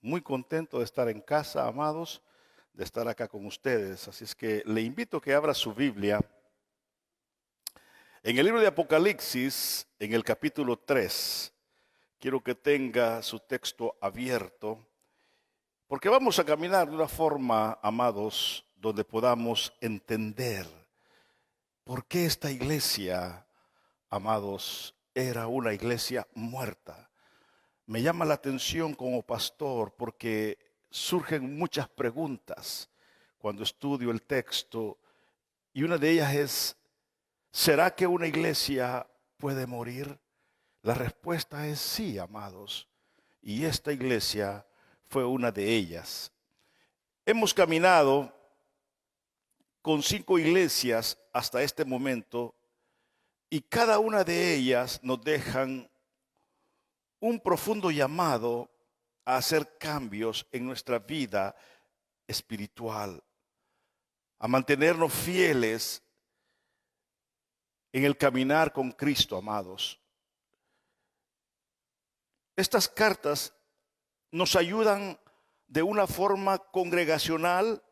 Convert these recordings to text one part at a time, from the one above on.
Muy contento de estar en casa, amados, de estar acá con ustedes. Así es que le invito a que abra su Biblia en el libro de Apocalipsis, en el capítulo 3. Quiero que tenga su texto abierto, porque vamos a caminar de una forma, amados, donde podamos entender por qué esta iglesia, amados, era una iglesia muerta. Me llama la atención como pastor porque surgen muchas preguntas cuando estudio el texto, y una de ellas es: ¿será que una iglesia puede morir? La respuesta es sí, amados, y esta iglesia fue una de ellas. Hemos caminado con 5 iglesias hasta este momento, y cada una de ellas nos dejan un profundo llamado a hacer cambios en nuestra vida espiritual, a mantenernos fieles en el caminar con Cristo, amados. Estas cartas nos ayudan de una forma congregacional,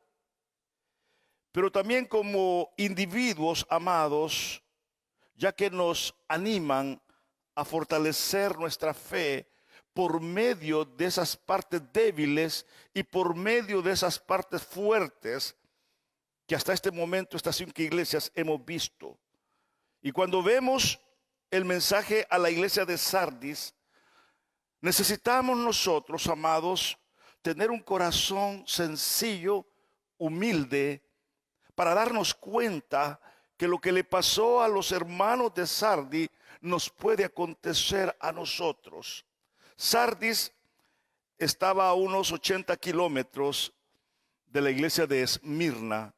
pero también como individuos, amados, ya que nos animan a fortalecer nuestra fe por medio de esas partes débiles y por medio de esas partes fuertes que hasta este momento estas 5 iglesias hemos visto. Y cuando vemos el mensaje a la iglesia de Sardis, necesitamos nosotros, amados, tener un corazón sencillo, humilde, para darnos cuenta que lo que le pasó a los hermanos de Sardis nos puede acontecer a nosotros. Sardis estaba a unos 80 kilómetros de la iglesia de Esmirna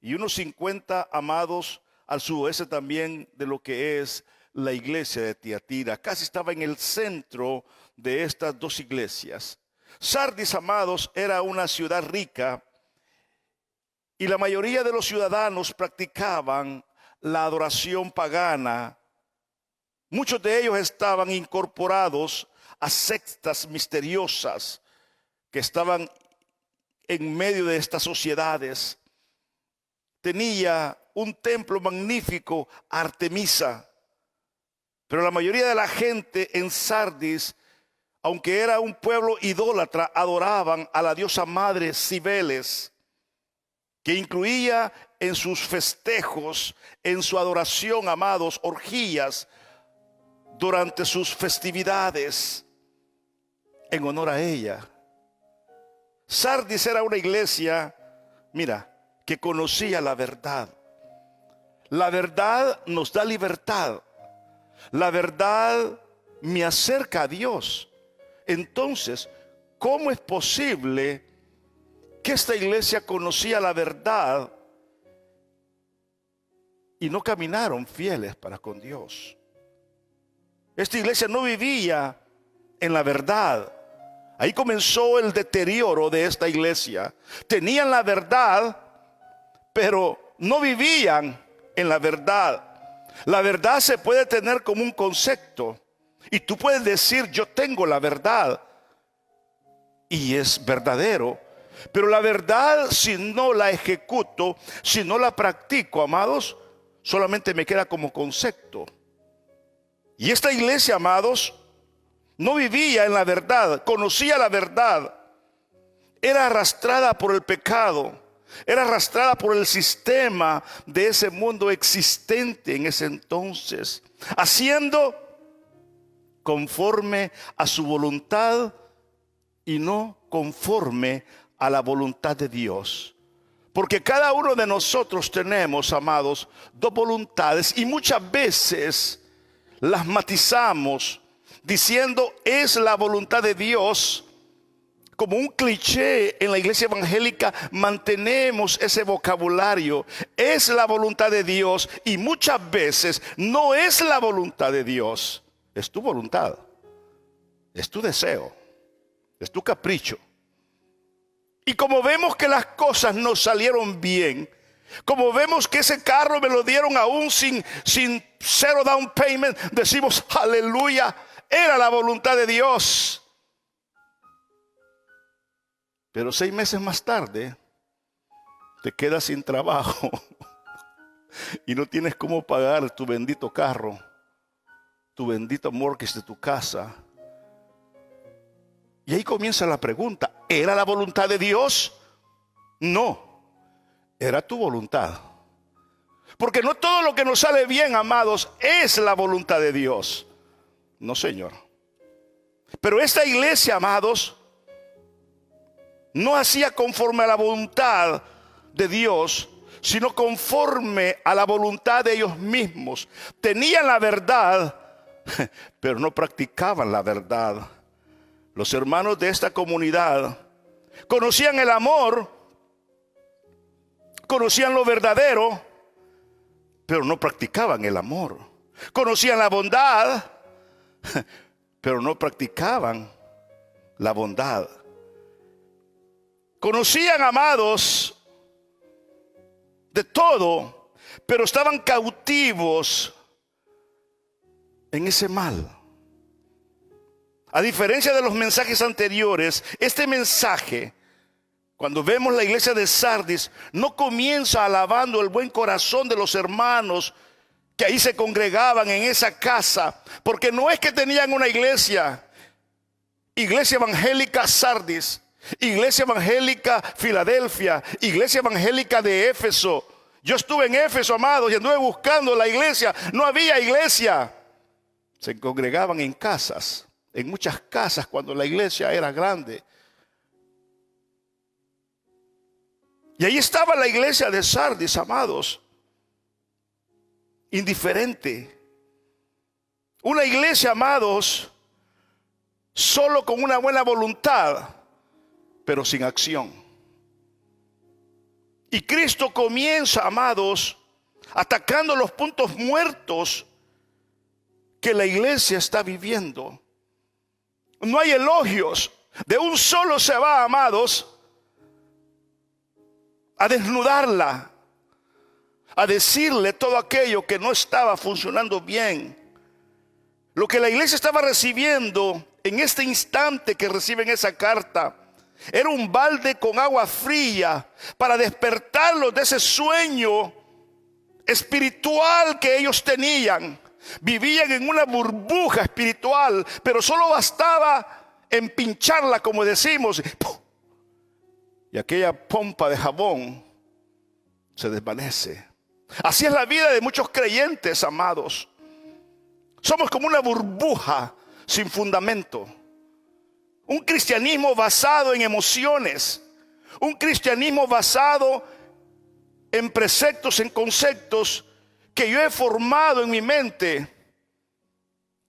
y unos 50, amados, al suroeste también de lo que es la iglesia de Tiatira. Casi estaba en el centro de estas 2 iglesias. Sardis, amados, era una ciudad rica y la mayoría de los ciudadanos practicaban la adoración pagana. Muchos de ellos estaban incorporados a sectas misteriosas que estaban en medio de estas sociedades. Tenía un templo magnífico, Artemisa, pero la mayoría de la gente en Sardis, aunque era un pueblo idólatra, adoraban a la diosa madre Cibeles, que incluía en sus festejos, en su adoración, amados, orgías durante sus festividades en honor a ella. Sardis era una iglesia, mira, que conocía la verdad. La verdad nos da libertad. La verdad me acerca a Dios. Entonces, ¿cómo es posible que esta iglesia conocía la verdad y no caminaron fieles para con Dios? Esta iglesia no vivía en la verdad. Ahí comenzó el deterioro de esta iglesia. Tenían la verdad, pero no vivían en la verdad. La verdad se puede tener como un concepto, y tú puedes decir: yo tengo la verdad, y es verdadero. Pero la verdad, si no la ejecuto, si no la practico, amados, solamente me queda como concepto. Y esta iglesia, amados, no vivía en la verdad, conocía la verdad. Era arrastrada por el pecado, era arrastrada por el sistema de ese mundo existente en ese entonces, haciendo conforme a su voluntad y no conforme a la voluntad de Dios. Porque cada uno de nosotros tenemos, amados, 2 voluntades, y muchas veces las matizamos diciendo es la voluntad de Dios. Como un cliché en la iglesia evangélica mantenemos ese vocabulario: es la voluntad de Dios, y muchas veces no es la voluntad de Dios. Es tu voluntad, es tu deseo, es tu capricho. Y como vemos que las cosas no salieron bien, como vemos que ese carro me lo dieron aún sin 0 down payment, decimos aleluya, era la voluntad de Dios. Pero 6 meses más tarde te quedas sin trabajo y no tienes cómo pagar tu bendito carro, tu bendito mortgage de tu casa. Y ahí comienza la pregunta: ¿era la voluntad de Dios? No, era tu voluntad. Porque no todo lo que nos sale bien, amados, es la voluntad de Dios. No, Señor. Pero esta iglesia, amados, no hacía conforme a la voluntad de Dios, sino conforme a la voluntad de ellos mismos. Tenían la verdad, pero no practicaban la verdad. Los hermanos de esta comunidad conocían el amor, conocían lo verdadero, pero no practicaban el amor. Conocían la bondad, pero no practicaban la bondad. Conocían, amados, de todo, pero estaban cautivos en ese mal. A diferencia de los mensajes anteriores, este mensaje, cuando vemos la iglesia de Sardis, no comienza alabando el buen corazón de los hermanos que ahí se congregaban en esa casa, porque no es que tenían una iglesia evangélica Sardis, iglesia evangélica Filadelfia, iglesia evangélica de Éfeso. Yo estuve en Éfeso, amados, y anduve buscando la iglesia. No había iglesia. Se congregaban en casas, en muchas casas, cuando la iglesia era grande. Y ahí estaba la iglesia de Sardis, amados, indiferente. Una iglesia, amados, solo con una buena voluntad, pero sin acción. Y Cristo comienza, amados, atacando los puntos muertos que la iglesia está viviendo. No hay elogios. De un solo se va, amados, a desnudarla, a decirle todo aquello que no estaba funcionando bien. Lo que la iglesia estaba recibiendo en este instante que reciben esa carta era un balde con agua fría para despertarlos de ese sueño espiritual que ellos tenían. Vivían en una burbuja espiritual, pero solo bastaba empincharla, como decimos, y aquella pompa de jabón se desvanece. Así es la vida de muchos creyentes, amados. Somos como una burbuja sin fundamento. Un cristianismo basado en emociones. Un cristianismo basado en preceptos, en conceptos que yo he formado en mi mente.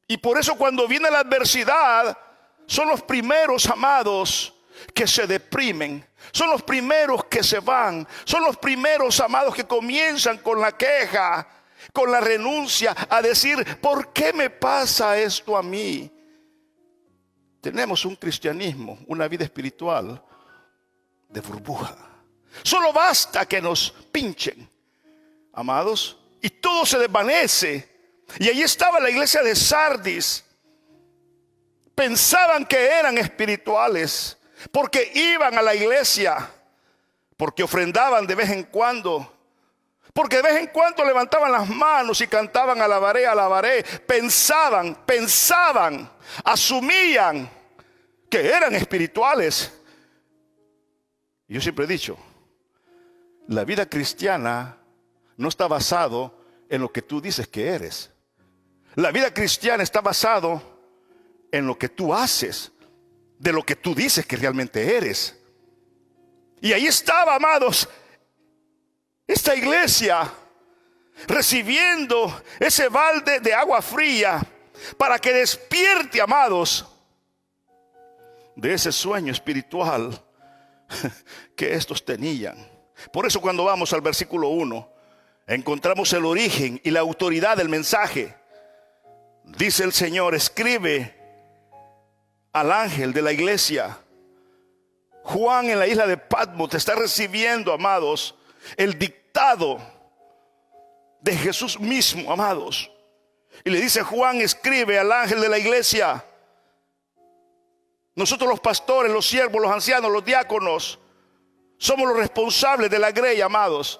Y por eso cuando viene la adversidad, son los primeros, amados, que se deprimen. Son los primeros que se van. Son los primeros, amados, que comienzan con la queja, con la renuncia, a decir: ¿por qué me pasa esto a mí? Tenemos un cristianismo, una vida espiritual de burbuja. Solo basta que nos pinchen, amados, y todo se desvanece. Y allí estaba la iglesia de Sardis. Pensaban que eran espirituales porque iban a la iglesia, porque ofrendaban de vez en cuando, porque de vez en cuando levantaban las manos y cantaban: alabaré, alabaré. Pensaban, asumían que eran espirituales. Yo siempre he dicho, la vida cristiana no está basado en lo que tú dices que eres. La vida cristiana está basado en lo que tú haces, de lo que tú dices que realmente eres. Y ahí estaba, amados, esta iglesia recibiendo ese balde de agua fría para que despierte, amados, de ese sueño espiritual que estos tenían. Por eso cuando vamos al versículo 1, encontramos el origen y la autoridad del mensaje. Dice el Señor: escribe al ángel de la iglesia. Juan en la isla de Patmos está recibiendo, amados, el dictado de Jesús mismo, amados. Y le dice Juan: escribe al ángel de la iglesia. Nosotros los pastores, los siervos, los ancianos, los diáconos, somos los responsables de la grey, amados.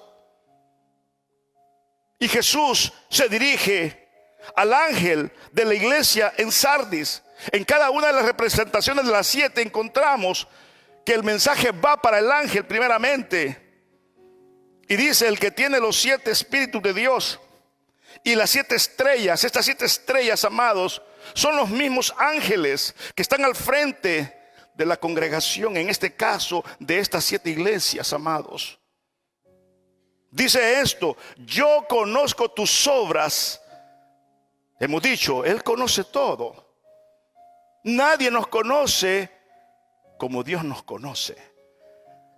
Y Jesús se dirige al ángel de la iglesia en Sardis. En cada una de las representaciones de las 7 encontramos que el mensaje va para el ángel primeramente. Y dice: el que tiene los 7 espíritus de Dios y las 7 estrellas. Estas 7 estrellas, amados, son los mismos ángeles que están al frente de la congregación, en este caso de estas 7 iglesias, amados. Dice esto: yo conozco tus obras. Hemos dicho, Él conoce todo. Nadie nos conoce como Dios nos conoce.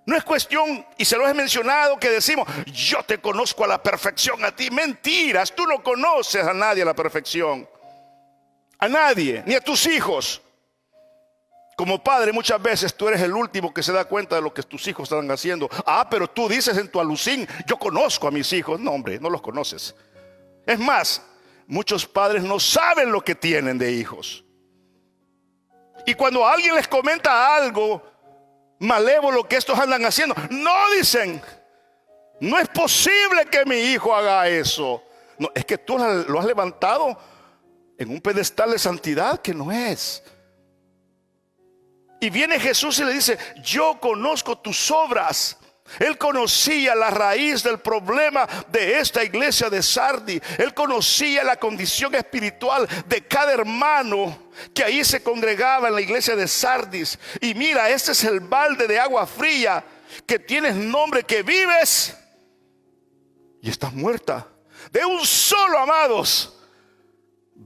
No es cuestión, y se lo he mencionado, que decimos: yo te conozco a la perfección a ti. Mentiras, tú no conoces a nadie a la perfección. A nadie, ni a tus hijos. Como padre, muchas veces tú eres el último que se da cuenta de lo que tus hijos están haciendo. Pero tú dices en tu alucín: yo conozco a mis hijos. No, hombre, no los conoces. Es más, muchos padres no saben lo que tienen de hijos. Y cuando alguien les comenta algo malévolo que estos andan haciendo, no dicen: no es posible que mi hijo haga eso. No, es que tú lo has levantado en un pedestal de santidad que no es. Y viene Jesús y le dice: yo conozco tus obras. Él conocía la raíz del problema de esta iglesia de Sardis. Él conocía la condición espiritual de cada hermano que ahí se congregaba en la iglesia de Sardis. Y mira, este es el balde de agua fría que tienes nombre, que vives y estás muerta. De un solo, amados,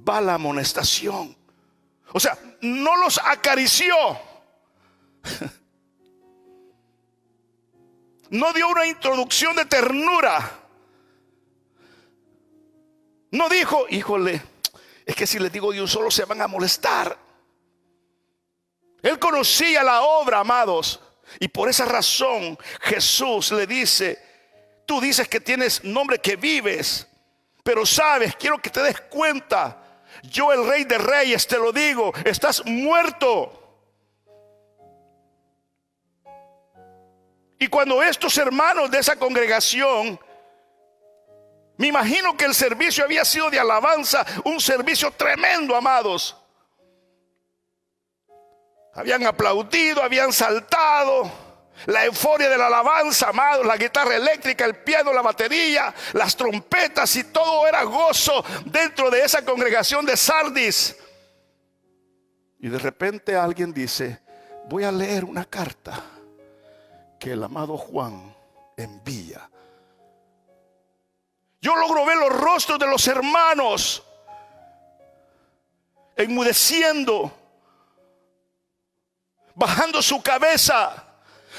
va la amonestación. O sea, no los acarició. No dio una introducción de ternura. No dijo: híjole, es que si les digo de un solo se van a molestar. Él conocía la obra, amados. Y por esa razón Jesús le dice: tú dices que tienes nombre, que vives, pero sabes, quiero que te des cuenta, yo, el Rey de Reyes, te lo digo, estás muerto. Y cuando estos hermanos de esa congregación, me imagino que el servicio había sido de alabanza, un servicio tremendo, amados. Habían aplaudido, habían saltado, la euforia de la alabanza, amados, la guitarra eléctrica, el piano, la batería, las trompetas, y todo era gozo dentro de esa congregación de Sardis. Y de repente alguien dice: voy a leer una carta que el amado Juan envía. Yo logro ver los rostros de los hermanos enmudeciendo, bajando su cabeza,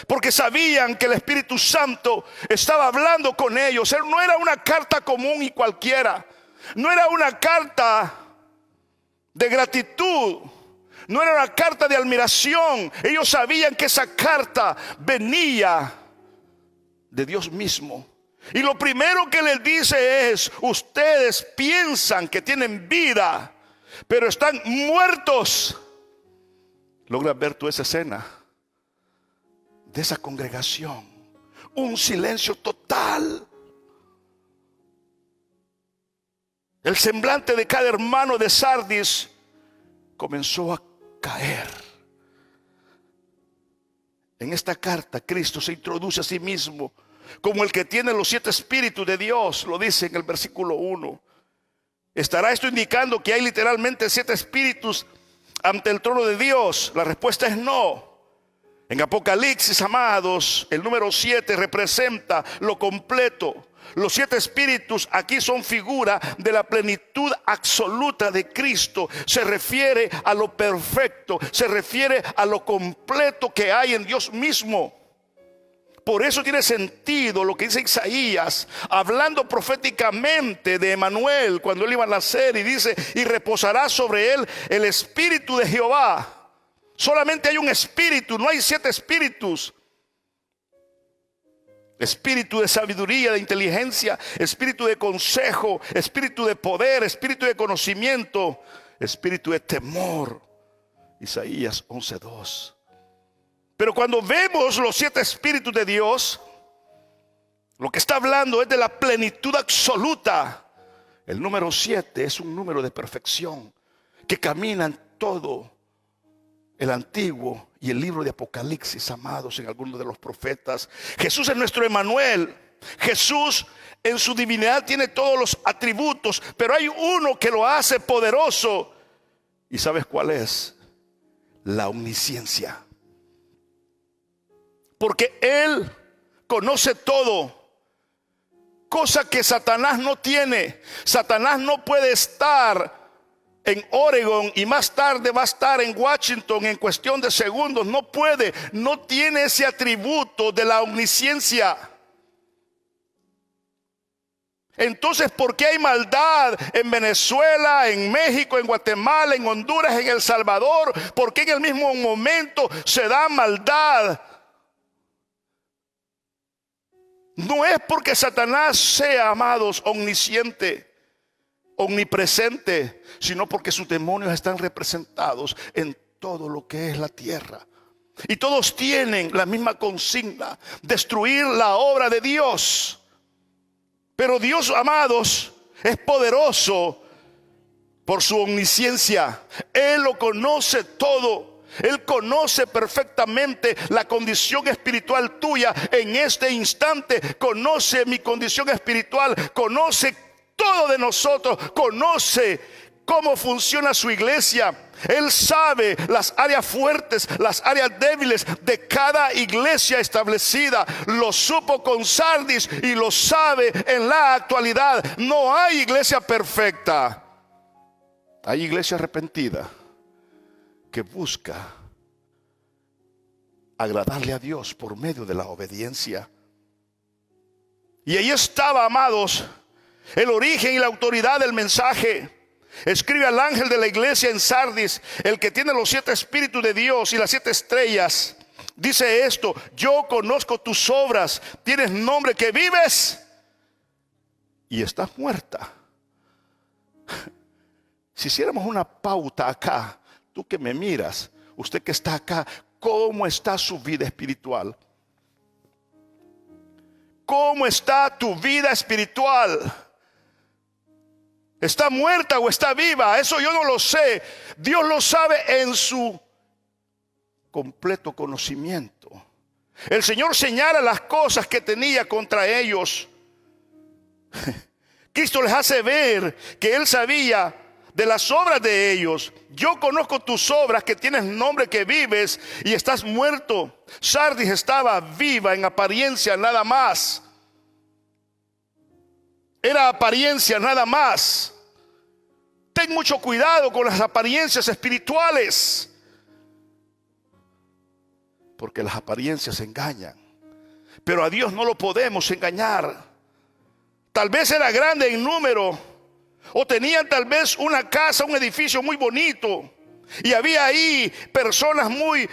porque sabían que el Espíritu Santo estaba hablando con ellos. No era una carta común y cualquiera. No era una carta de gratitud. No era una carta de admiración. Ellos sabían que esa carta venía de Dios mismo. Y lo primero que les dice es: ustedes piensan que tienen vida, pero están muertos. ¿Logras ver tú esa escena de esa congregación? Un silencio total. El semblante de cada hermano de Sardis comenzó a caer. En esta carta Cristo se introduce a sí mismo como el que tiene los 7 espíritus de Dios. Lo dice en el versículo 1. ¿Estará esto indicando que hay literalmente 7 espíritus ante el trono de Dios? La respuesta es no. En Apocalipsis, amados, el número 7 representa lo completo. Los 7 espíritus aquí son figura de la plenitud absoluta de Cristo. Se refiere a lo perfecto, se refiere a lo completo que hay en Dios mismo. Por eso tiene sentido lo que dice Isaías, hablando proféticamente de Emanuel cuando él iba a nacer, y dice: y reposará sobre él el espíritu de Jehová. Solamente hay un espíritu, no hay 7 espíritus. Espíritu de sabiduría, de inteligencia, espíritu de consejo, espíritu de poder, espíritu de conocimiento, espíritu de temor Isaías 11:2. Pero cuando vemos los 7 espíritus de Dios, lo que está hablando es de la plenitud absoluta. El número 7 es un número de perfección que camina en todo el Antiguo y el libro de Apocalipsis, amados, en algunos de los profetas. Jesús es nuestro Emmanuel. Jesús en su divinidad tiene todos los atributos, pero hay uno que lo hace poderoso. ¿Y sabes cuál es? La omnisciencia. Porque Él conoce todo, cosa que Satanás no tiene. Satanás no puede estar en Oregon y más tarde va a estar en Washington en cuestión de segundos. No puede, no tiene ese atributo de la omnisciencia. Entonces, ¿por qué hay maldad en Venezuela, en México, en Guatemala, en Honduras, en El Salvador? ¿Por qué en el mismo momento se da maldad? No es porque Satanás sea, amados, omnisciente, omnipresente, sino porque sus demonios están representados en todo lo que es la tierra. Y todos tienen la misma consigna: destruir la obra de Dios. Pero Dios, amados, es poderoso por su omnisciencia. Él lo conoce todo. Él conoce perfectamente la condición espiritual tuya en este instante. Conoce mi condición espiritual. Conoce todo de nosotros. Conoce cómo funciona su iglesia. Él sabe las áreas fuertes, las áreas débiles de cada iglesia establecida. Lo supo con Sardis y lo sabe en la actualidad. No hay iglesia perfecta. Hay iglesia arrepentida que busca agradarle a Dios por medio de la obediencia. Y ahí estaba, amados, el origen y la autoridad del mensaje. Escribe al ángel de la iglesia en Sardis, el que tiene los 7 espíritus de Dios y las 7 estrellas. Dice esto: yo conozco tus obras, tienes nombre que vives y estás muerta. Si hiciéramos una pauta acá, tú que me miras, usted que está acá, ¿cómo está su vida espiritual? ¿Cómo está tu vida espiritual? ¿Está muerta o está viva? Eso yo no lo sé. Dios lo sabe en su completo conocimiento. El Señor señala las cosas que tenía contra ellos. Cristo les hace ver que Él sabía de las obras de ellos. Yo conozco tus obras, que tienes nombre que vives y estás muerto. Sardis estaba viva en apariencia nada más. Era apariencia nada más. Ten mucho cuidado con las apariencias espirituales, porque las apariencias engañan. Pero a Dios no lo podemos engañar. Tal vez era grande en número, o tenían tal vez una casa, un edificio muy bonito, y había ahí personas muy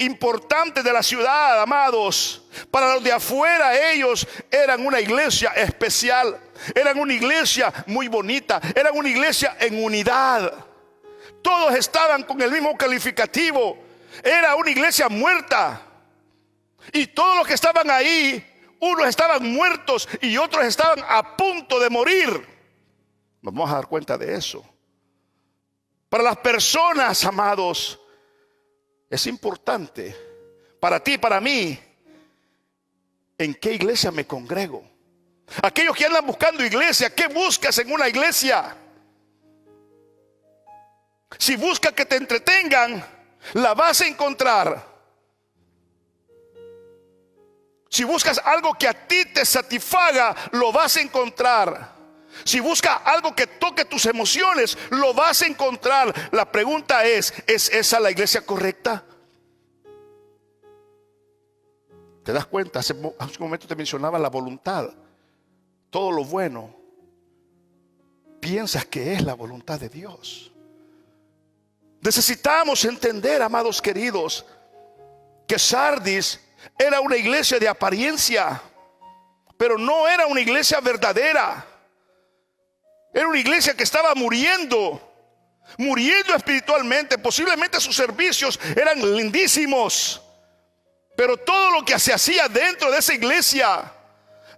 importantes de la ciudad, amados. Para los de afuera, ellos eran una iglesia especial. Eran una iglesia muy bonita. Eran una iglesia en unidad. Todos estaban con el mismo calificativo. Era una iglesia muerta. Y todos los que estaban ahí, unos estaban muertos y otros estaban a punto de morir. Nos vamos a dar cuenta de eso. Para las personas, amados, es importante, para ti y para mí, en qué iglesia me congrego. Aquellos que andan buscando iglesia, ¿qué buscas en una iglesia? Si buscas que te entretengan, la vas a encontrar. Si buscas algo que a ti te satisfaga, lo vas a encontrar. Si buscas algo que toque tus emociones, lo vas a encontrar. La pregunta ¿es esa la iglesia correcta? ¿Te das cuenta? Hace un momento te mencionaba la voluntad. Todo lo bueno, piensas que es la voluntad de Dios. Necesitamos entender, amados queridos, que Sardis era una iglesia de apariencia, pero no era una iglesia verdadera. Era una iglesia que estaba muriendo. muriendo espiritualmente. Posiblemente sus servicios eran lindísimos, pero todo lo que se hacía dentro de esa iglesia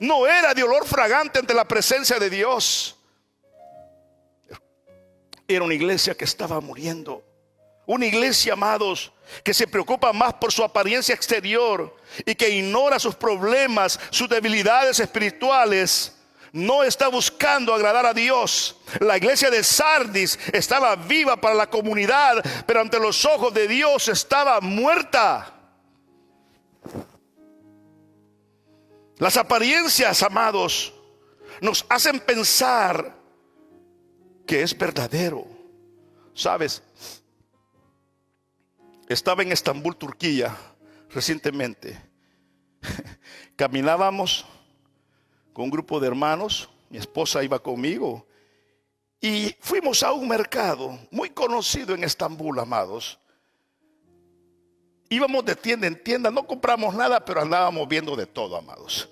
no era de olor fragante ante la presencia de Dios. Era una iglesia que estaba muriendo. Una iglesia, amados, que se preocupa más por su apariencia exterior y que ignora sus problemas, sus debilidades espirituales. No está buscando agradar a Dios. La iglesia de Sardis estaba viva para la comunidad, pero ante los ojos de Dios estaba muerta. Las apariencias, amados, nos hacen pensar que es verdadero. ¿Sabes? Estaba en Estambul, Turquía, recientemente. Caminábamos con un grupo de hermanos, mi esposa iba conmigo, y fuimos a un mercado muy conocido en Estambul, amados. Íbamos de tienda en tienda, no compramos nada, pero andábamos viendo de todo, amados.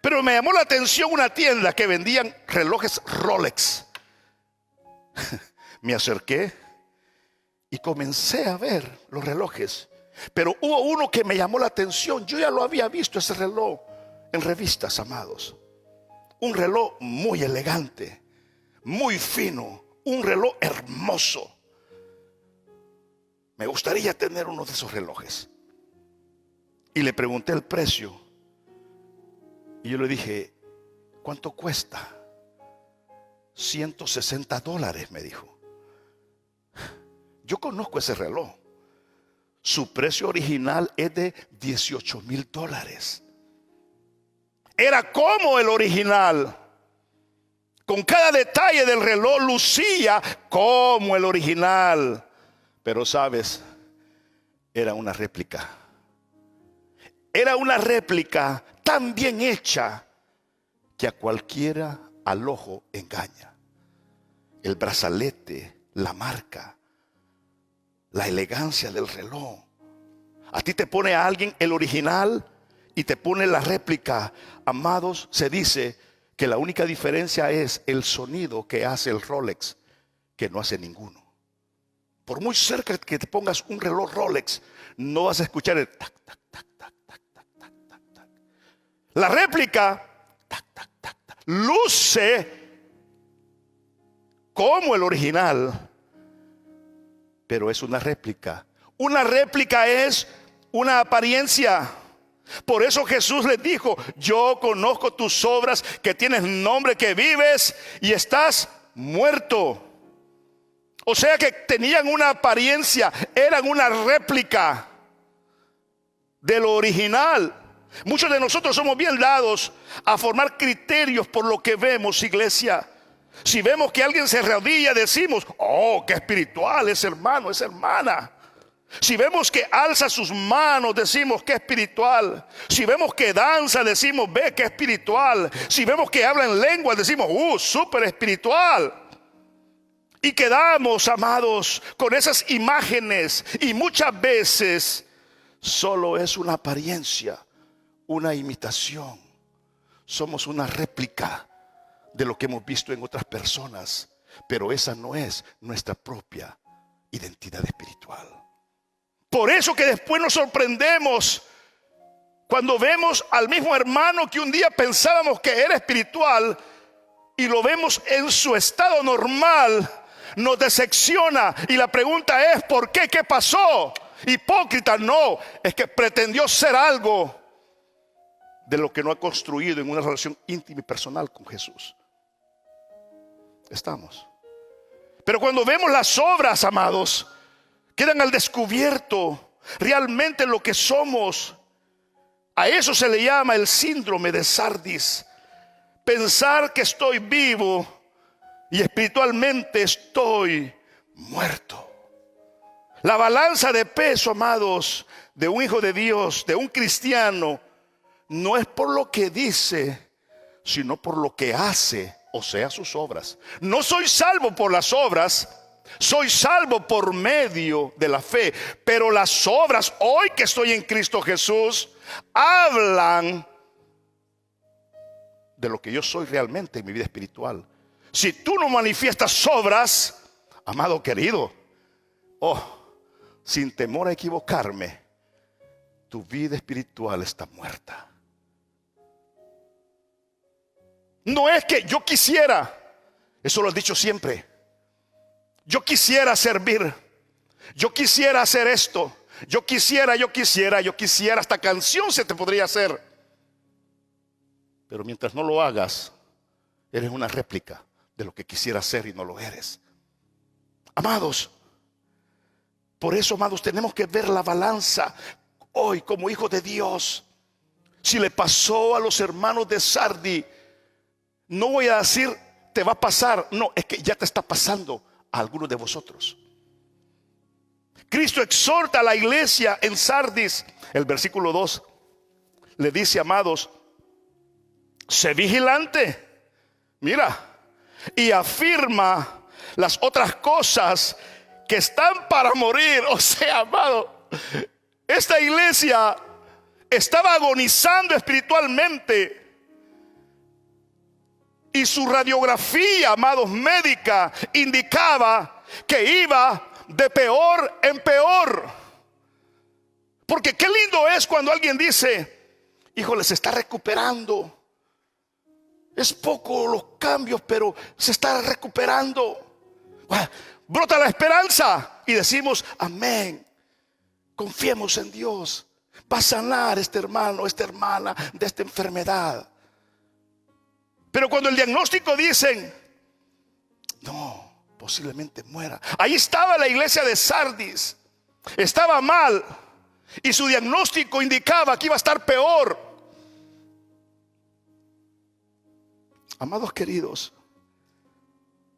Pero me llamó la atención una tienda que vendían relojes Rolex. Me acerqué y comencé a ver los relojes. Pero hubo uno que me llamó la atención. Yo ya lo había visto, ese reloj, en revistas, amados. Un reloj muy elegante, muy fino, un reloj hermoso. Me gustaría tener uno de esos relojes. Y le pregunté el precio. Y yo le dije, ¿cuánto cuesta? $160, me dijo. Yo conozco ese reloj. Su precio original es de $18,000. Era como el original. Con cada detalle del reloj lucía como el original. Pero sabes, era una réplica. Era una réplica tan bien hecha que a cualquiera al ojo engaña. El brazalete, la marca, la elegancia del reloj. A ti te pone a alguien el original y te pone la réplica. Amados, se dice que la única diferencia es el sonido que hace el Rolex, que no hace ninguno. Por muy cerca que te pongas un reloj Rolex, no vas a escuchar el tac, tac, tac, tac, tac, tac, tac, tac, tac. La réplica, tac, tac, tac, tac, luce como el original, pero es una réplica. Una réplica es una apariencia. Por eso Jesús les dijo, yo conozco tus obras, que tienes nombre, que vives y estás muerto. O sea que tenían una apariencia, eran una réplica de lo original. Muchos de nosotros somos bien dados a formar criterios por lo que vemos, iglesia. Si vemos que alguien se arrodilla, decimos, oh, qué espiritual es hermano, es hermana. Si vemos que alza sus manos, decimos que espiritual. Si vemos que danza, decimos, ve que espiritual. Si vemos que habla en lengua, decimos, súper espiritual. Y quedamos, amados, con esas imágenes. Y muchas veces solo es una apariencia, una imitación. Somos una réplica de lo que hemos visto en otras personas. Pero esa no es nuestra propia identidad espiritual. Por eso que después nos sorprendemos cuando vemos al mismo hermano que un día pensábamos que era espiritual y lo vemos en su estado normal. Nos decepciona y la pregunta es ¿por qué? ¿Qué pasó? Hipócrita, no, es que pretendió ser algo de lo que no ha construido en una relación íntima y personal con Jesús. Estamos. Pero cuando vemos las obras, amados, quedan al descubierto realmente lo que somos. A eso se le llama el síndrome de Sardis. Pensar que estoy vivo y espiritualmente estoy muerto. La balanza de peso, amados, de un hijo de Dios, de un cristiano, no es por lo que dice, sino por lo que hace, o sea, sus obras. No soy salvo por las obras, soy salvo por medio de la fe. Pero las obras, hoy que estoy en Cristo Jesús, hablan de lo que yo soy realmente en mi vida espiritual. Si tú no manifiestas obras, Amado querido, sin temor a equivocarme, tu vida espiritual está muerta. No es que yo quisiera, eso lo he dicho siempre, yo quisiera servir, yo quisiera hacer esto, yo quisiera, hasta canción se te podría hacer. Pero mientras no lo hagas, eres una réplica de lo que quisiera ser y no lo eres. Amados, por eso, amados, tenemos que ver la balanza hoy como hijos de Dios. Si le pasó a los hermanos de Sardis, no voy a decir te va a pasar, no, es que ya te está pasando a algunos de vosotros. Cristo exhorta a la iglesia en Sardis. El versículo 2 le dice, amados, sé vigilante, mira, y afirma las otras cosas que están para morir. O sea, amado, esta iglesia estaba agonizando espiritualmente. Y su radiografía, amados, médica, indicaba que iba de peor en peor. Porque qué lindo es cuando alguien dice, híjole, se está recuperando. Es poco los cambios, pero se está recuperando. Brota la esperanza y decimos, amén. Confiemos en Dios. Va a sanar este hermano, esta hermana de esta enfermedad. Pero cuando el diagnóstico dicen, no, posiblemente muera. Ahí estaba la iglesia de Sardis. Estaba mal y su diagnóstico indicaba que iba a estar peor. Amados queridos,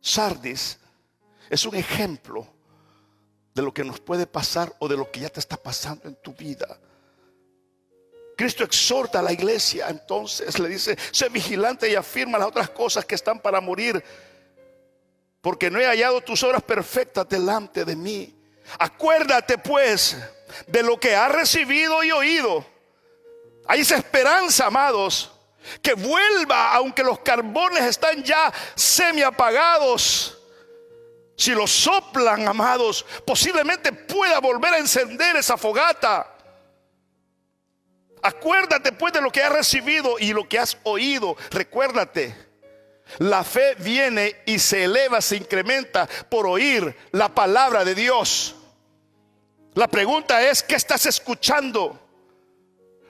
Sardis es un ejemplo de lo que nos puede pasar o de lo que ya te está pasando en tu vida. Cristo exhorta a la iglesia, entonces le dice, sé vigilante y afirma las otras cosas que están para morir, porque no he hallado tus obras perfectas delante de mí. Acuérdate pues de lo que has recibido y oído. Hay esa esperanza, amados, que vuelva, aunque los carbones están ya semi apagados. Si los soplan, amados, posiblemente pueda volver a encender esa fogata. Acuérdate pues de lo que has recibido y lo que has oído. Recuérdate, la fe viene y se eleva, se incrementa por oír la palabra de Dios. La pregunta es, ¿qué estás escuchando?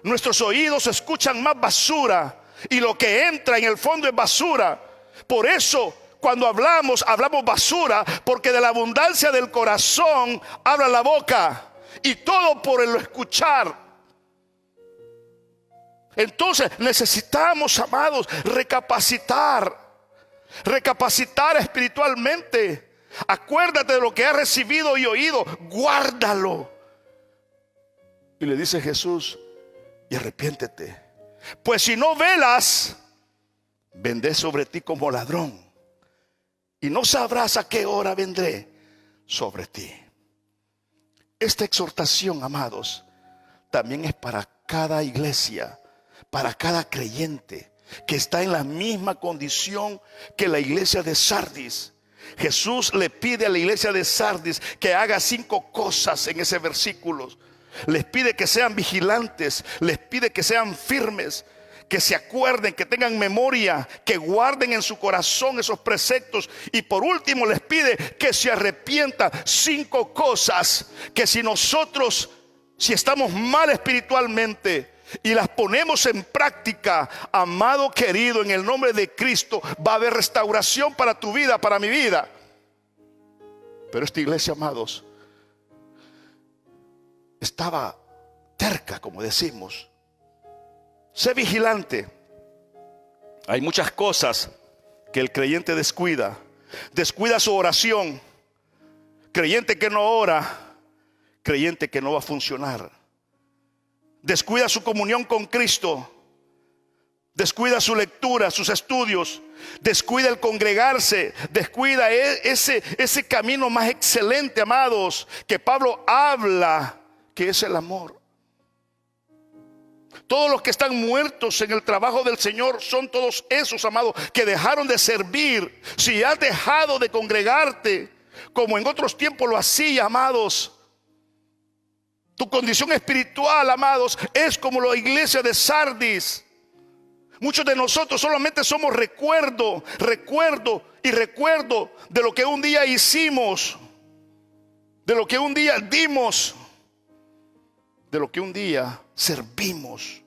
Nuestros oídos escuchan más basura y lo que entra en el fondo es basura. Por eso cuando hablamos basura, porque de la abundancia del corazón habla la boca, y todo por el escuchar. Entonces necesitamos, amados, recapacitar espiritualmente. Acuérdate de lo que has recibido y oído, guárdalo. Y le dice Jesús, y arrepiéntete, pues si no velas, vendré sobre ti como ladrón, y no sabrás a qué hora vendré sobre ti. Esta exhortación, amados, también es para cada iglesia, para cada creyente que está en la misma condición que la iglesia de Sardis. Jesús le pide a la iglesia de Sardis que haga 5 cosas en ese versículo. Les pide que sean vigilantes, les pide que sean firmes, que se acuerden, que tengan memoria, que guarden en su corazón esos preceptos. Y por último les pide que se arrepientan. 5 cosas que si estamos mal espiritualmente y las ponemos en práctica, amado querido, en el nombre de Cristo, va a haber restauración para tu vida, para mi vida. Pero esta iglesia, amados, estaba terca, como decimos. Sé vigilante. Hay muchas cosas que el creyente descuida. Descuida su oración. Creyente que no ora, creyente que no va a funcionar. Descuida su comunión con Cristo. Descuida su lectura, sus estudios. Descuida el congregarse. Descuida ese camino más excelente, amados, que Pablo habla, que es el amor. Todos los que están muertos en el trabajo del Señor son todos esos, amados, que dejaron de servir. Si has dejado de congregarte, como en otros tiempos lo hacía, amados. Tu condición espiritual, amados, es como la iglesia de Sardis. Muchos de nosotros solamente somos recuerdo de lo que un día hicimos, de lo que un día dimos, de lo que un día servimos.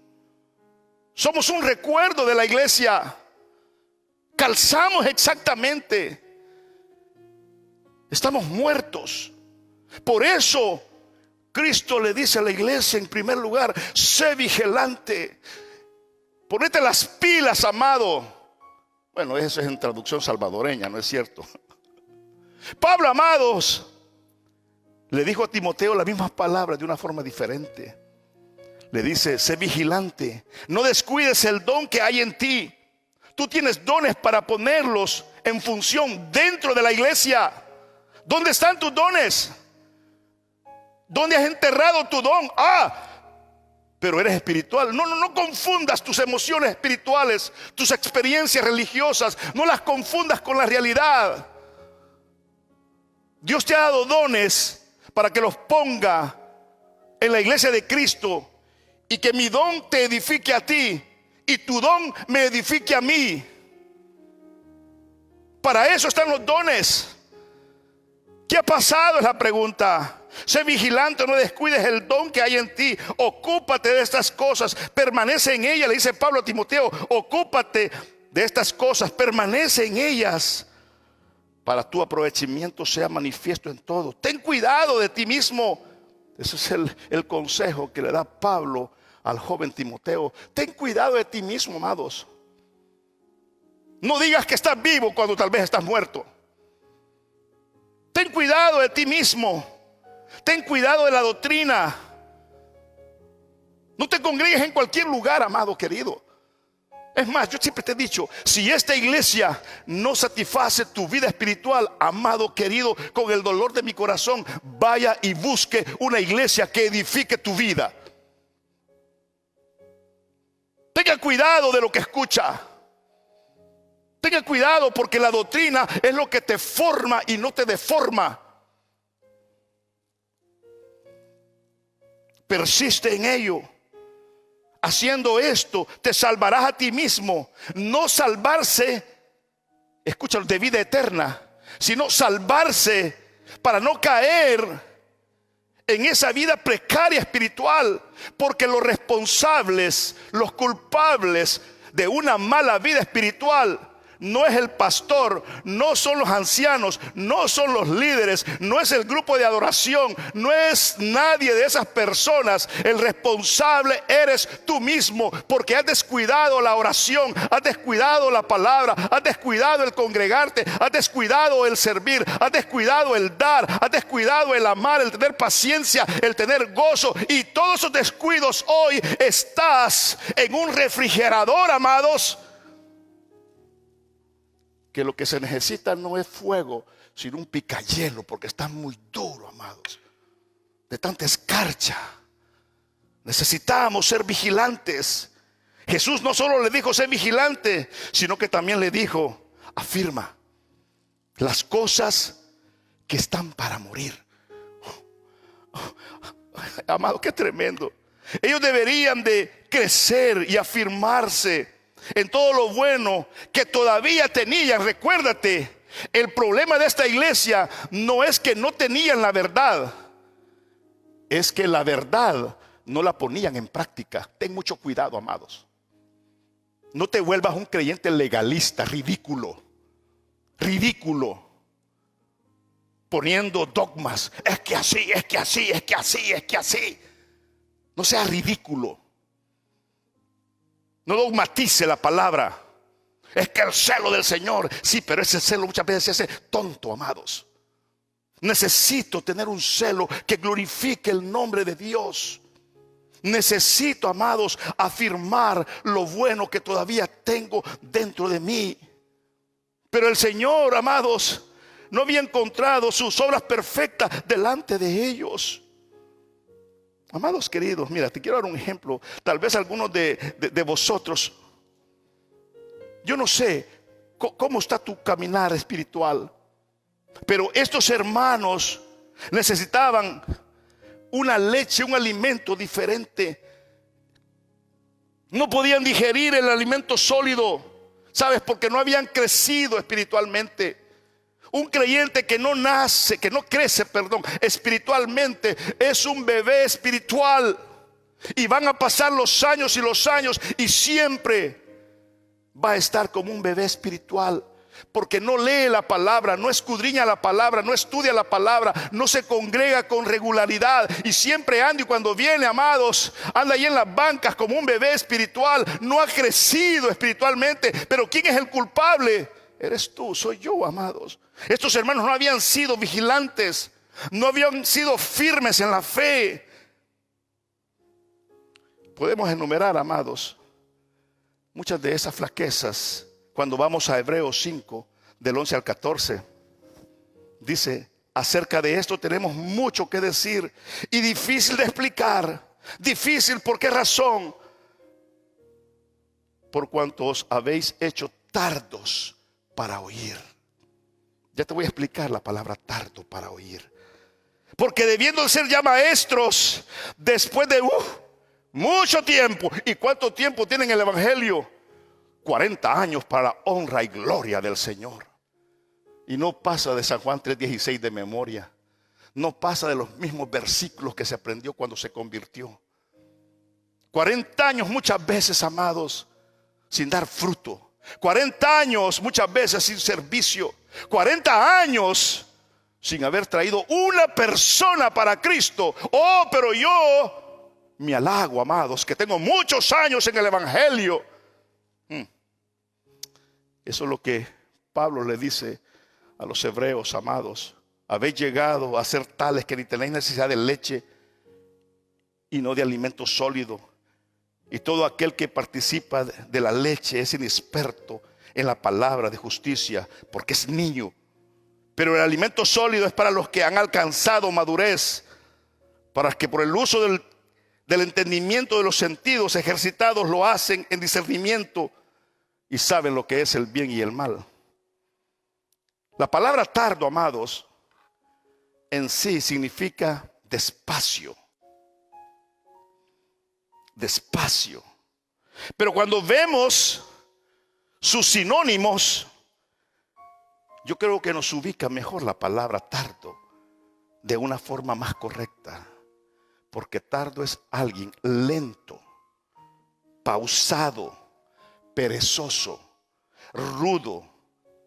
Somos un recuerdo de la iglesia. Calzamos exactamente. Estamos muertos. Por eso Cristo le dice a la iglesia, en primer lugar, sé vigilante. Ponete las pilas, amado. Bueno, eso es en traducción salvadoreña, ¿no es cierto? Pablo, amados, le dijo a Timoteo las mismas palabras de una forma diferente. Le dice, sé vigilante, no descuides el don que hay en ti. Tú tienes dones para ponerlos en función dentro de la iglesia. ¿Dónde están tus dones? ¿Dónde has enterrado tu don? Pero eres espiritual. No confundas tus emociones espirituales, tus experiencias religiosas. No las confundas con la realidad. Dios te ha dado dones para que los ponga en la iglesia de Cristo, y que mi don te edifique a ti y tu don me edifique a mí. Para eso están los dones. ¿Qué ha pasado? Es la pregunta. Sé vigilante, no descuides el don que hay en ti. Ocúpate de estas cosas, permanece en ellas. Le dice Pablo a Timoteo, ocúpate de estas cosas, permanece en ellas, para tu aprovechamiento sea manifiesto en todo. Ten cuidado de ti mismo. Ese es el consejo que le da Pablo al joven Timoteo. Ten cuidado de ti mismo, amados. No digas que estás vivo cuando tal vez estás muerto. Ten cuidado de ti mismo. Ten cuidado de la doctrina. No te congregues en cualquier lugar, amado querido. Es más, yo siempre te he dicho, si esta iglesia no satisface tu vida espiritual, amado querido, con el dolor de mi corazón, vaya y busque una iglesia que edifique tu vida. Tenga cuidado de lo que escucha. Tenga cuidado, porque la doctrina es lo que te forma y no te deforma. Persiste en ello. Haciendo esto, te salvarás a ti mismo. No salvarse, escúchalo, de vida eterna, sino salvarse para no caer en esa vida precaria espiritual. Porque los responsables, los culpables de una mala vida espiritual, no es el pastor, no son los ancianos, no son los líderes, no es el grupo de adoración, no es nadie de esas personas. El responsable eres tú mismo, porque has descuidado la oración, has descuidado la palabra, has descuidado el congregarte, has descuidado el servir, has descuidado el dar, has descuidado el amar, el tener paciencia, el tener gozo. Y todos esos descuidos hoy estás en un refrigerador, amados, que lo que se necesita no es fuego, sino un picayelo, porque está muy duro, amados, de tanta escarcha. Necesitamos ser vigilantes. Jesús no solo le dijo sé vigilante, sino que también le dijo, afirma las cosas que están para morir. Amado, qué tremendo. Ellos deberían de crecer y afirmarse en todo lo bueno que todavía tenían. Recuérdate, el problema de esta iglesia no es que no tenían la verdad, es que la verdad no la ponían en práctica. Ten mucho cuidado, amados. No te vuelvas un creyente legalista, ridículo, poniendo dogmas. Es que así, es que así, es que así, es que así. No seas ridículo. No dogmatice la palabra. Es que el celo del Señor, sí, pero ese celo muchas veces se hace tonto, amados. Necesito tener un celo que glorifique el nombre de Dios. Necesito, amados, afirmar lo bueno que todavía tengo dentro de mí. Pero el Señor, amados, no había encontrado sus obras perfectas delante de ellos. Amados queridos, mira, te quiero dar un ejemplo. Tal vez algunos de vosotros, yo no sé cómo está tu caminar espiritual. Pero estos hermanos necesitaban una leche, un alimento diferente. No podían digerir el alimento sólido, ¿sabes? Porque no habían crecido espiritualmente. Un creyente que no nace, que no crece, espiritualmente, es un bebé espiritual. Y van a pasar los años y siempre va a estar como un bebé espiritual. Porque no lee la palabra, no escudriña la palabra, no estudia la palabra, no se congrega con regularidad y siempre anda, y cuando viene, amados, anda ahí en las bancas como un bebé espiritual. No ha crecido espiritualmente. Pero ¿quién es el culpable? Eres tú, soy yo, amados. Estos hermanos no habían sido vigilantes, no habían sido firmes en la fe. Podemos enumerar, amados, muchas de esas flaquezas. Cuando vamos a Hebreos 5, del 11 al 14, dice: acerca de esto tenemos mucho que decir y difícil de explicar. Difícil, ¿por qué razón? Por cuanto os habéis hecho tardos para oír. Ya te voy a explicar la palabra tardo para oír. Porque debiendo ser ya maestros, después de mucho tiempo. ¿Y cuánto tiempo tienen el evangelio? 40 años para la honra y gloria del Señor. Y no pasa de San Juan 3:16 de memoria. No pasa de los mismos versículos que se aprendió cuando se convirtió. 40 años muchas veces, amados, sin dar fruto. 40 años muchas veces sin servicio. 40 años sin haber traído una persona para Cristo. Oh, pero yo me halago, amados, que tengo muchos años en el evangelio. Eso es lo que Pablo le dice a los hebreos: amados, habéis llegado a ser tales que ni tenéis necesidad de leche y no de alimento sólido. Y todo aquel que participa de la leche es inexperto en la palabra de justicia, porque es niño. Pero el alimento sólido es para los que han alcanzado madurez, para que por el uso del entendimiento de los sentidos ejercitados lo hacen en discernimiento y saben lo que es el bien y el mal. La palabra tardo, amados, en sí significa despacio. Despacio. Pero cuando vemos sus sinónimos, yo creo que nos ubica mejor la palabra tardo de una forma más correcta. Porque tardo es alguien lento, pausado, perezoso, rudo,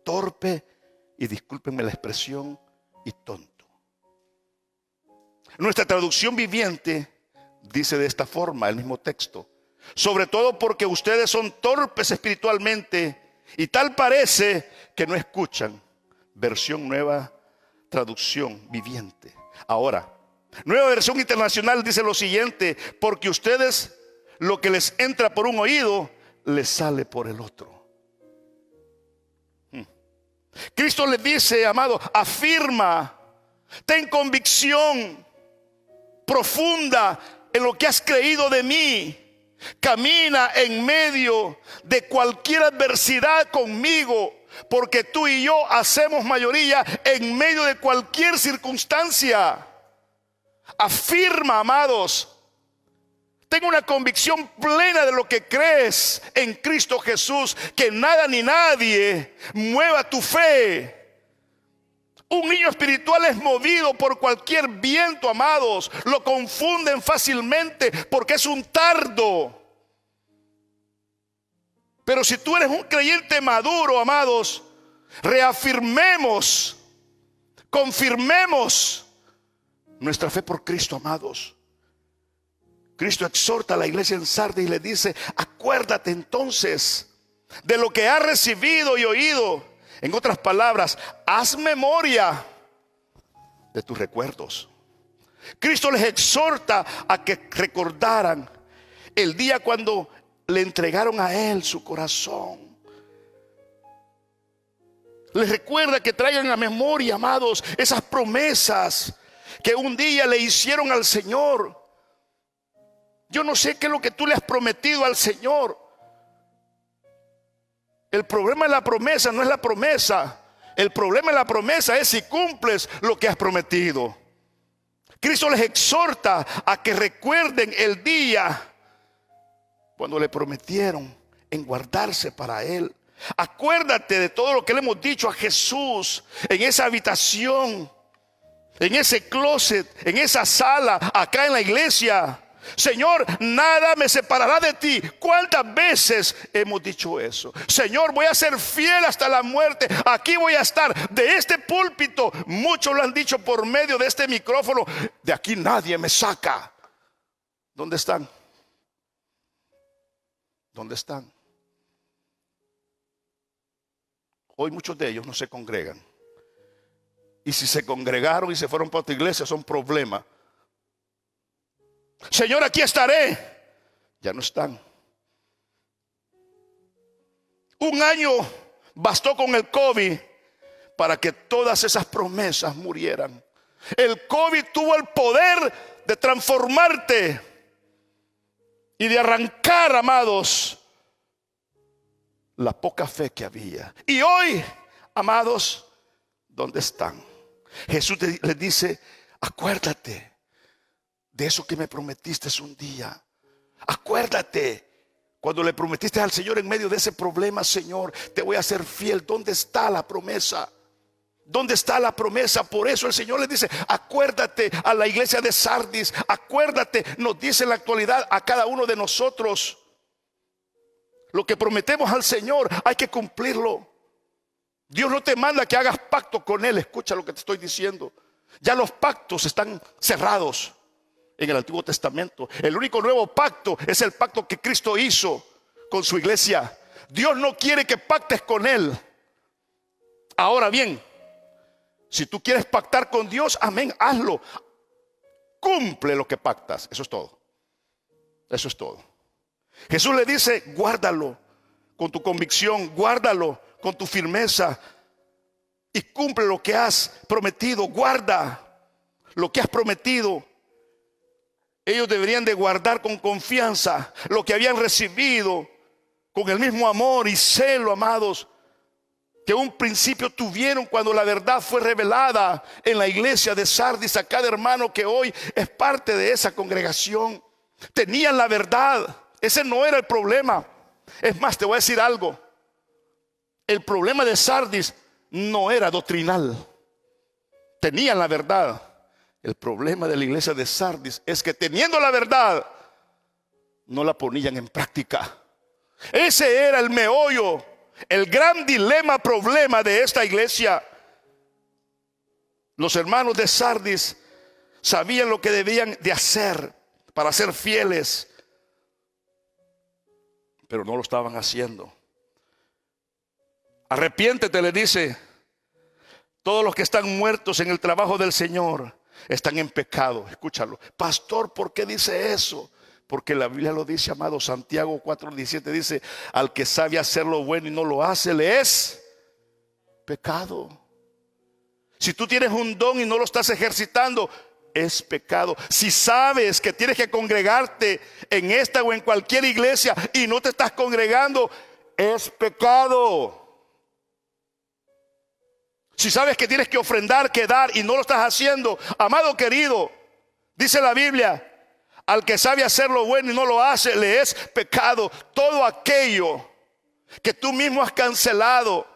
torpe y, discúlpenme la expresión, y tonto. Nuestra traducción viviente dice de esta forma, el mismo texto: sobre todo porque ustedes son torpes espiritualmente y tal parece que no escuchan. Versión Nueva Traducción Viviente. Ahora, Nueva Versión Internacional dice lo siguiente: porque ustedes, lo que les entra por un oído, les sale por el otro. Cristo les dice, amado, afirma, ten convicción profunda en lo que has creído de mí. Camina en medio de cualquier adversidad conmigo, porque tú y yo hacemos mayoría en medio de cualquier circunstancia. Afirma, amados, ten una convicción plena de lo que crees en Cristo Jesús, que nada ni nadie mueva tu fe. Un niño espiritual es movido por cualquier viento, amados. Lo confunden fácilmente porque es un tardo. Pero si tú eres un creyente maduro, amados, reafirmemos, confirmemos nuestra fe por Cristo, amados. Cristo exhorta a la iglesia en Sardis y le dice: acuérdate entonces de lo que has recibido y oído. En otras palabras, haz memoria de tus recuerdos. Cristo les exhorta a que recordaran el día cuando le entregaron a Él su corazón. Les recuerda que traigan a memoria, amados, esas promesas que un día le hicieron al Señor. Yo no sé qué es lo que tú le has prometido al Señor. El problema es la promesa, no es la promesa. El problema de la promesa es si cumples lo que has prometido. Cristo les exhorta a que recuerden el día cuando le prometieron en guardarse para Él. Acuérdate de todo lo que le hemos dicho a Jesús en esa habitación, en ese closet, en esa sala, acá en la iglesia. Señor, nada me separará de ti. ¿Cuántas veces hemos dicho eso? Señor, voy a ser fiel hasta la muerte. Aquí voy a estar. De este púlpito, muchos lo han dicho por medio de este micrófono. De aquí nadie me saca. ¿Dónde están? ¿Dónde están? Hoy muchos de ellos no se congregan. Y si se congregaron y se fueron para otra iglesia, son problemas. Señor, aquí estaré. Ya no están. Un año bastó con el COVID para que todas esas promesas murieran. El COVID tuvo el poder de transformarte y de arrancar, amados, la poca fe que había. Y hoy, amados, ¿dónde están? Jesús les dice: acuérdate de eso que me prometiste un día. Acuérdate cuando le prometiste al Señor en medio de ese problema: Señor, te voy a ser fiel. ¿Dónde está la promesa? ¿Dónde está la promesa? Por eso el Señor les dice: acuérdate a la iglesia de Sardis. Acuérdate, nos dice en la actualidad a cada uno de nosotros. Lo que prometemos al Señor hay que cumplirlo. Dios no te manda que hagas pacto con Él. Escucha lo que te estoy diciendo. Ya los pactos están cerrados en el Antiguo Testamento. El único nuevo pacto es el pacto que Cristo hizo con su iglesia. Dios no quiere que pactes con Él. Ahora bien, si tú quieres pactar con Dios, amén, hazlo. Cumple lo que pactas. Eso es todo. Eso es todo. Jesús le dice: guárdalo con tu convicción, guárdalo con tu firmeza y cumple lo que has prometido. Guarda lo que has prometido. Ellos deberían de guardar con confianza lo que habían recibido, con el mismo amor y celo, amados, que un principio tuvieron cuando la verdad fue revelada en la iglesia de Sardis. A cada hermano que hoy es parte de esa congregación, tenían la verdad. Ese no era el problema. Es más, te voy a decir algo. El problema de Sardis no era doctrinal. Tenían la verdad. El problema de la iglesia de Sardis es que teniendo la verdad, no la ponían en práctica. Ese era el meollo, el gran dilema, problema de esta iglesia. Los hermanos de Sardis sabían lo que debían de hacer para ser fieles, pero no lo estaban haciendo. Arrepiéntete, le dice. Todos los que están muertos en el trabajo del Señor están en pecado. Escúchalo. Pastor, ¿por qué dice eso? Porque la Biblia lo dice, amado. Santiago 4:17 dice: al que sabe hacer lo bueno y no lo hace, le es pecado. Si tú tienes un don y no lo estás ejercitando, es pecado. Si sabes que tienes que congregarte en esta o en cualquier iglesia y no te estás congregando, es pecado. Si sabes que tienes que ofrendar, que dar y no lo estás haciendo, amado querido, dice la Biblia: al que sabe hacer lo bueno y no lo hace, le es pecado. Todo aquello que tú mismo has cancelado,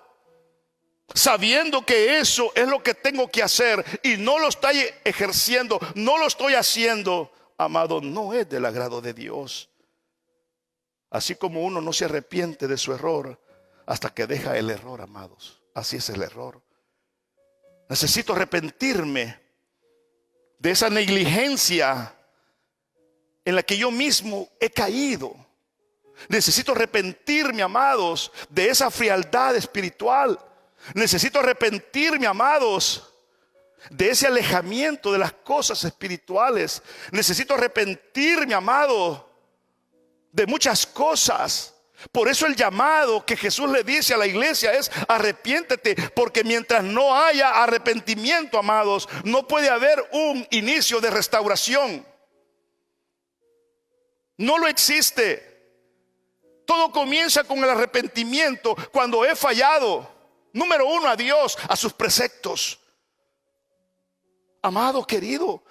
sabiendo que eso es lo que tengo que hacer y no lo estoy ejerciendo, no lo estoy haciendo, amado, no es del agrado de Dios. Así como uno no se arrepiente de su error hasta que deja el error, amados. Así es el error. Necesito arrepentirme de esa negligencia en la que yo mismo he caído. Necesito arrepentirme, amados, de esa frialdad espiritual. Necesito arrepentirme, amados, de ese alejamiento de las cosas espirituales. Necesito arrepentirme, amado, de muchas cosas. Por eso el llamado que Jesús le dice a la iglesia es: arrepiéntete, porque mientras no haya arrepentimiento, amados, no puede haber un inicio de restauración. No lo existe. Todo comienza con el arrepentimiento. Cuando he fallado, Número uno, a Dios, a sus preceptos. Amado querido,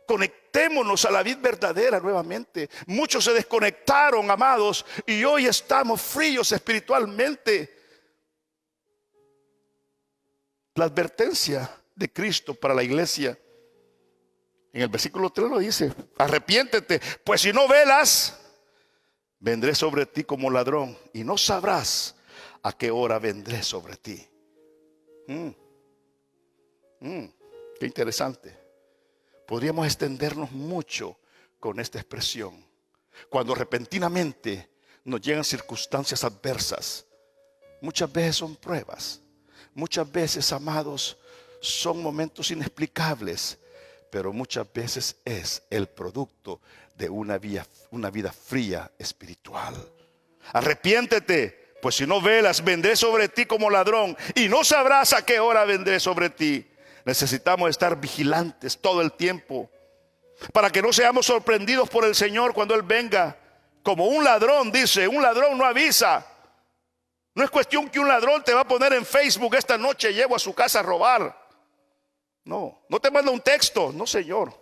conectémonos a la vid verdadera nuevamente. Muchos se desconectaron, amados, y hoy estamos fríos espiritualmente. La advertencia de Cristo para la iglesia, en el versículo 3 lo dice: arrepiéntete, pues si no velas, vendré sobre ti como ladrón, y no sabrás a qué hora vendré sobre ti. Qué interesante. Podríamos extendernos mucho con esta expresión. Cuando repentinamente nos llegan circunstancias adversas, muchas veces son pruebas, muchas veces, amados, son momentos inexplicables, pero muchas veces es el producto de una vida fría espiritual. Arrepiéntete, pues si no velas, vendré sobre ti como ladrón, y no sabrás a qué hora vendré sobre ti. Necesitamos estar vigilantes todo el tiempo, para que no seamos sorprendidos por el Señor cuando Él venga. Como un ladrón, dice, un ladrón no avisa. No es cuestión que un ladrón te va a poner en Facebook: esta noche llevo a su casa a robar. No te manda un texto, no, Señor.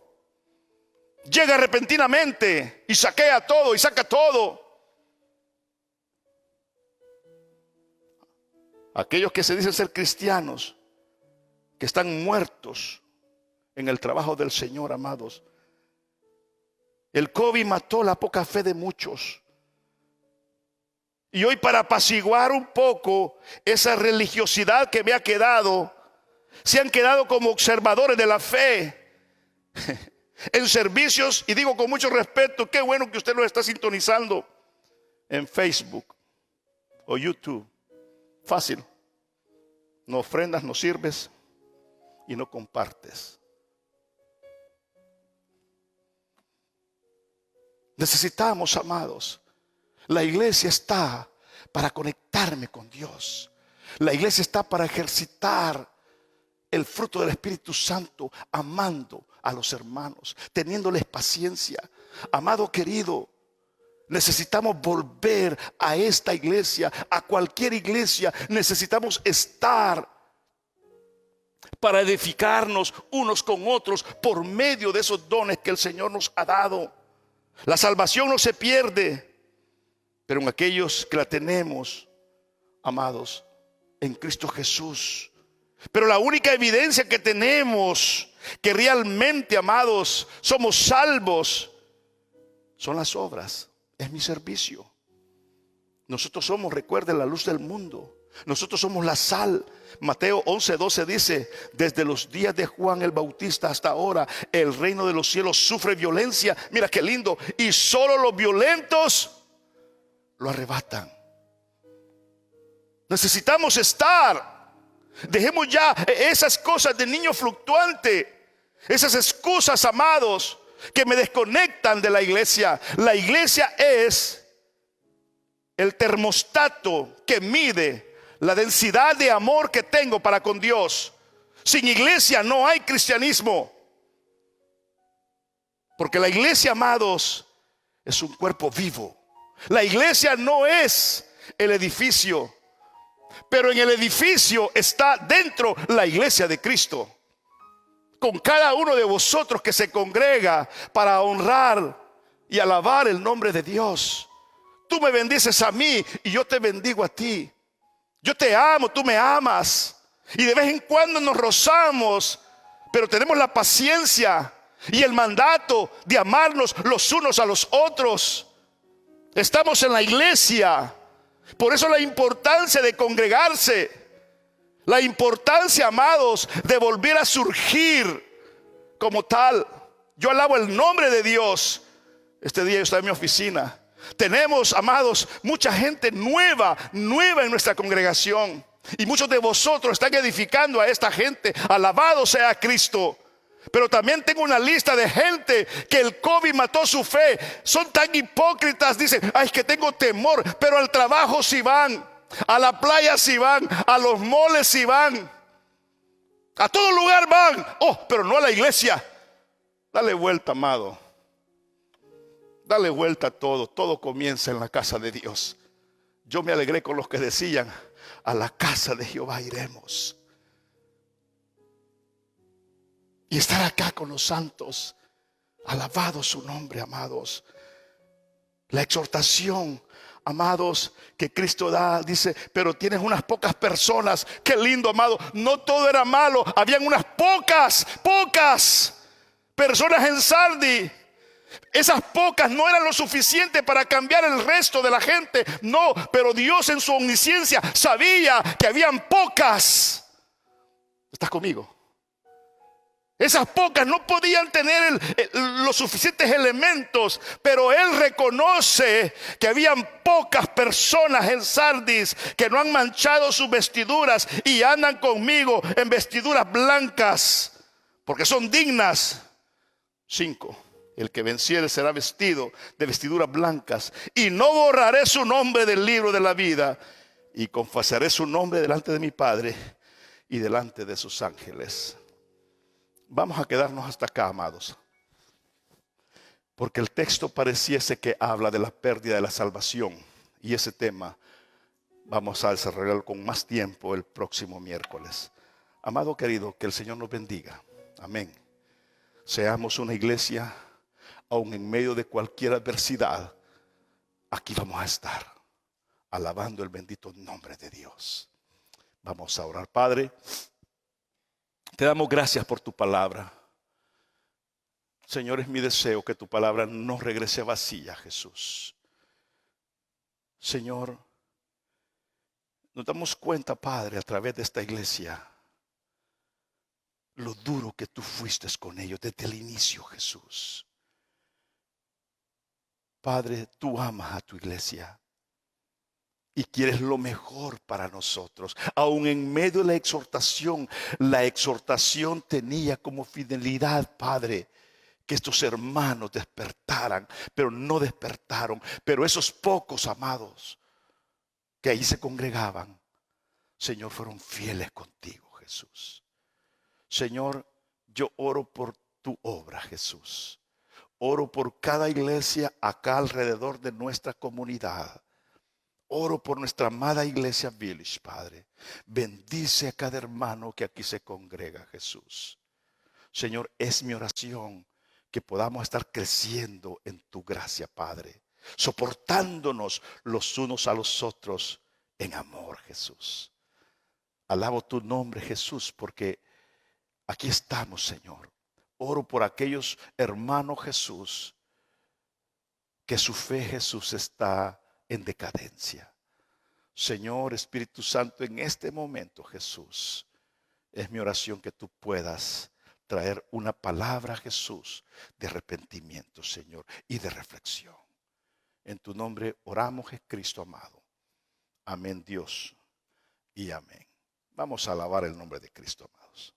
Llega repentinamente y saquea todo y saca todo. Aquellos que se dicen ser cristianos, que están muertos en el trabajo del Señor, amados. El COVID mató la poca fe de muchos. Y hoy, para apaciguar un poco esa religiosidad que me ha quedado, se han quedado como observadores de la fe en servicios. Y digo con mucho respeto, qué bueno que usted lo está sintonizando en Facebook o YouTube. Fácil. No ofrendas, no sirves y no compartes. Necesitamos, amados, la iglesia está para conectarme con Dios. La iglesia está para ejercitar el fruto del Espíritu Santo, amando a los hermanos, teniéndoles paciencia. Amado querido, necesitamos volver a esta iglesia, a cualquier iglesia. Necesitamos estar para edificarnos unos con otros por medio de esos dones que el Señor nos ha dado. La salvación no se pierde, pero en aquellos que la tenemos, amados, en Cristo Jesús. Pero la única evidencia que tenemos que realmente, amados, somos salvos, son las obras, es mi servicio. Nosotros somos, recuerden, la luz del mundo. Nosotros somos la sal. Mateo 11:12 dice: desde los días de Juan el Bautista hasta ahora, el reino de los cielos sufre violencia. Mira qué lindo. Y solo los violentos lo arrebatan. Necesitamos estar. Dejemos ya esas cosas de niño fluctuante, esas excusas, amados, que me desconectan de la iglesia. La iglesia es el termostato que mide la densidad de amor que tengo para con Dios. Sin iglesia no hay cristianismo. Porque la iglesia, amados, es un cuerpo vivo. La iglesia no es el edificio, pero en el edificio está dentro la iglesia de Cristo, con cada uno de vosotros que se congrega para honrar y alabar el nombre de Dios. Tú me bendices a mí y yo te bendigo a ti. Yo te amo, tú me amas. Y de vez en cuando nos rozamos, pero tenemos la paciencia y el mandato de amarnos los unos a los otros. Estamos en la iglesia. Por eso la importancia de congregarse, la importancia, amados, de volver a surgir como tal. Yo alabo el nombre de Dios. Este día yo estaba en mi oficina. Tenemos, amados, mucha gente nueva en nuestra congregación. Y muchos de vosotros están edificando a esta gente. Alabado sea Cristo. Pero también tengo una lista de gente que el COVID mató su fe. Son tan hipócritas, dicen: ay, es que tengo temor. Pero al trabajo sí van, a la playa sí van, a los moles sí van, a todo lugar van. Oh, pero no a la iglesia. Dale vuelta, amado. Dale vuelta a todo. Todo comienza en la casa de Dios. Yo me alegré con los que decían: a la casa de Jehová iremos. Y estar acá con los santos, alabado su nombre, amados. La exhortación, amados, que Cristo da, dice: pero tienes unas pocas personas. Qué lindo, amado. No todo era malo, habían unas pocas personas en Sardi. Esas pocas no eran lo suficiente para cambiar el resto de la gente. No, pero Dios en su omnisciencia sabía que habían pocas. ¿Estás conmigo? Esas pocas no podían tener los suficientes elementos, pero Él reconoce que habían pocas personas en Sardis que no han manchado sus vestiduras y andan conmigo en vestiduras blancas, porque son dignas. 5. El que venciere será vestido de vestiduras blancas, y no borraré su nombre del libro de la vida, y confesaré su nombre delante de mi Padre y delante de sus ángeles. Vamos a quedarnos hasta acá, amados, porque el texto pareciese que habla de la pérdida de la salvación, y ese tema vamos a desarrollarlo con más tiempo el próximo miércoles. Amado querido, que el Señor nos bendiga. Amén. Seamos una iglesia, aun en medio de cualquier adversidad, aquí vamos a estar alabando el bendito nombre de Dios. Vamos a orar. Padre, te damos gracias por tu palabra. Señor, es mi deseo que tu palabra no regrese vacía, Jesús. Señor, nos damos cuenta, Padre, a través de esta iglesia, lo duro que tú fuiste con ellos desde el inicio, Jesús. Padre, tú amas a tu iglesia y quieres lo mejor para nosotros. Aún en medio de la exhortación tenía como fidelidad, Padre, que estos hermanos despertaran, pero no despertaron. Pero esos pocos, amados, que ahí se congregaban, Señor, fueron fieles contigo, Jesús. Señor, yo oro por tu obra, Jesús. Oro por cada iglesia acá alrededor de nuestra comunidad. Oro por nuestra amada iglesia Village, Padre. Bendice a cada hermano que aquí se congrega, Jesús. Señor, es mi oración que podamos estar creciendo en tu gracia, Padre, soportándonos los unos a los otros en amor, Jesús. Alabo tu nombre, Jesús, porque aquí estamos, Señor. Oro por aquellos hermanos, Jesús, que su fe, Jesús, está en decadencia. Señor, Espíritu Santo, en este momento, Jesús, es mi oración que tú puedas traer una palabra, Jesús, de arrepentimiento, Señor, y de reflexión. En tu nombre oramos, Cristo amado. Amén, Dios, y amén. Vamos a alabar el nombre de Cristo, amados.